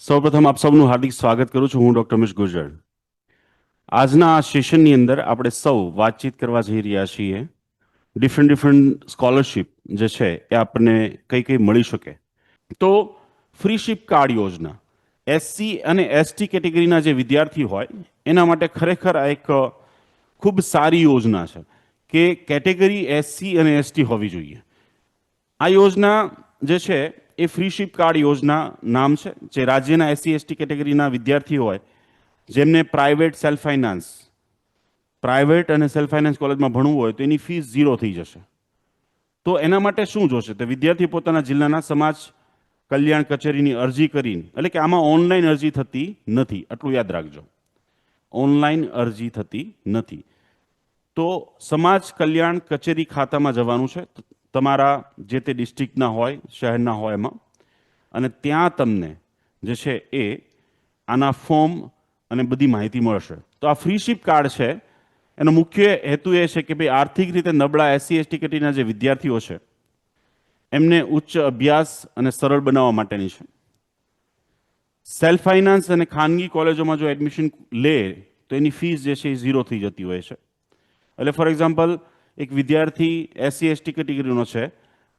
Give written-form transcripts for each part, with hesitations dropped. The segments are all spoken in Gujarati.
સૌપ્રથમ આપ સૌનું હાર્દિક સ્વાગત કરું છું. હું ડોક્ટર રમેશ ગુર્જર. આજના આ સેશનની અંદર આપણે સૌ વાતચીત કરવા જઈ રહ્યા છીએ ડિફરન્ટ સ્કોલરશિપ જે છે એ આપણને કઈ કઈ મળી શકે. તો ફ્રી શિપ કાર્ડ યોજના એસસી અને એસટી કેટેગરીના જે વિદ્યાર્થી હોય એના માટે ખરેખર આ એક ખૂબ સારી યોજના છે કે કેટેગરી એસસી અને એસટી હોવી જોઈએ. આ યોજના જે છે એ ફ્રી શિપ કાર્ડ યોજના નામ છે, જે રાજ્યના એસસી એસટી કેટેગરીના વિદ્યાર્થીઓ હોય જેમને પ્રાઇવેટ અને સેલ્ફ ફાઇનાન્સ કોલેજમાં ભણવું હોય તો એની ફીસ 0 થઈ જશે. તો એના માટે શું જોશે? તો વિદ્યાર્થી પોતાના જિલ્લાના સમાજ કલ્યાણ કચેરીની અરજી કરીને, એટલે કે આમાં ઓનલાઈન અરજી થતી નથી, આટલું યાદ રાખજો, ઓનલાઈન અરજી થતી નથી. તો સમાજ કલ્યાણ કચેરી ખાતામાં જવાનું છે તમારા જે તે ડિસ્ટ્રિક્ટના હોય, શહેરના હોય એમાં, અને ત્યાં તમને જે છે એ આના ફોર્મ અને બધી માહિતી મળશે. તો આ ફ્રી શિપ કાર્ડ છે એનો મુખ્ય હેતુ એ છે કે ભાઈ આર્થિક રીતે નબળા એસસી એસટી કેટેગરીના જે વિદ્યાર્થીઓ છે એમને ઉચ્ચ અભ્યાસ અને સરળ બનાવવા માટેની છે. સેલ્ફ ફાઇનાન્સ અને ખાનગી કોલેજોમાં જો એડમિશન લે તો એની ફીસ જે છે એ 0 થઈ જતી હોય છે. એટલે ફોર એક્ઝામ્પલ, એક વિદ્યાર્થી એસસી એસટી કેટેગરીનો છે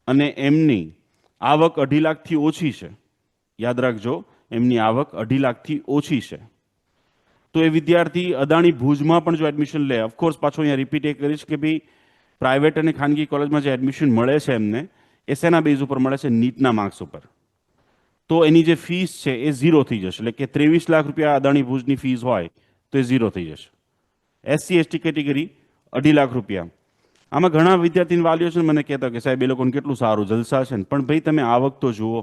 અને એમની આવક 2.5 લાખથી ઓછી છે, યાદ રાખજો, એમની આવક 2.5 લાખથી ઓછી છે, તો એ વિદ્યાર્થી અદાણી ભુજમાં પણ જો એડમિશન લે, ઓફકોર્સ પાછો અહીંયા રિપીટ એ કરીશ કે ભાઈ પ્રાઇવેટ અને ખાનગી કોલેજમાં જે એડમિશન મળે છે એમને એ શેના બેઝ ઉપર મળે છે? નીટના માર્ક્સ ઉપર. તો એની જે ફીસ છે એ 0 થઈ જશે. એટલે કે 23 લાખ રૂપિયા અદાણી ભુજની ફીસ હોય તો એ 0 થઈ જશે. એસસી એસટી કેટેગરી 2.5 લાખ રૂપિયા. આમાં ઘણા વિદ્યાર્થીની વાલીઓ છે મને કહેતા કે સાહેબ એ લોકોને કેટલું સારું જલસા છે ને, પણ ભાઈ તમે આવક તો જુઓ.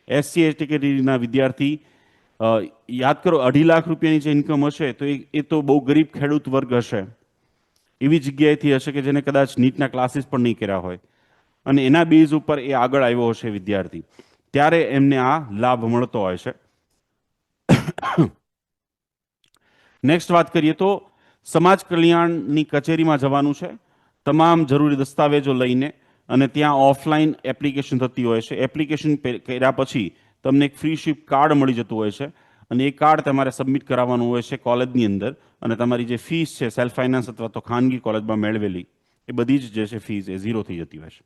એસસી એસટી કેટેગરીના વિદ્યાર્થી યાદ કરો 2.5 લાખ રૂપિયાની જે ઇન્કમ હશે તો એ તો બહુ ગરીબ ખેડૂત વર્ગ હશે, એવી જગ્યાએથી હશે કે જેને કદાચ નીટના ક્લાસીસ પણ નહીં કર્યા હોય અને એના બેઝ ઉપર એ આગળ આવ્યો હશે વિદ્યાર્થી, ત્યારે એમને આ લાભ મળતો હોય છે. નેક્સ્ટ વાત કરીએ તો સમાજ કલ્યાણની કચેરીમાં જવાનું છે તમામ જરૂરી દસ્તાવેજો લઈને, અને ત્યાં ઓફલાઈન એપ્લિકેશન થતી હોય છે. એપ્લિકેશન કર્યા પછી તમને એક ફ્રી શિપ કાર્ડ મળી જતું હોય છે અને એ કાર્ડ તમારે સબમિટ કરાવવાનું હોય છે કોલેજની અંદર, અને તમારી જે ફીસ છે સેલ્ફ ફાઇનાન્સ અથવા તો ખાનગી કોલેજમાં મેળવેલી એ બધી જ જે છે ફીસ એ 0 થઈ જતી હોય છે.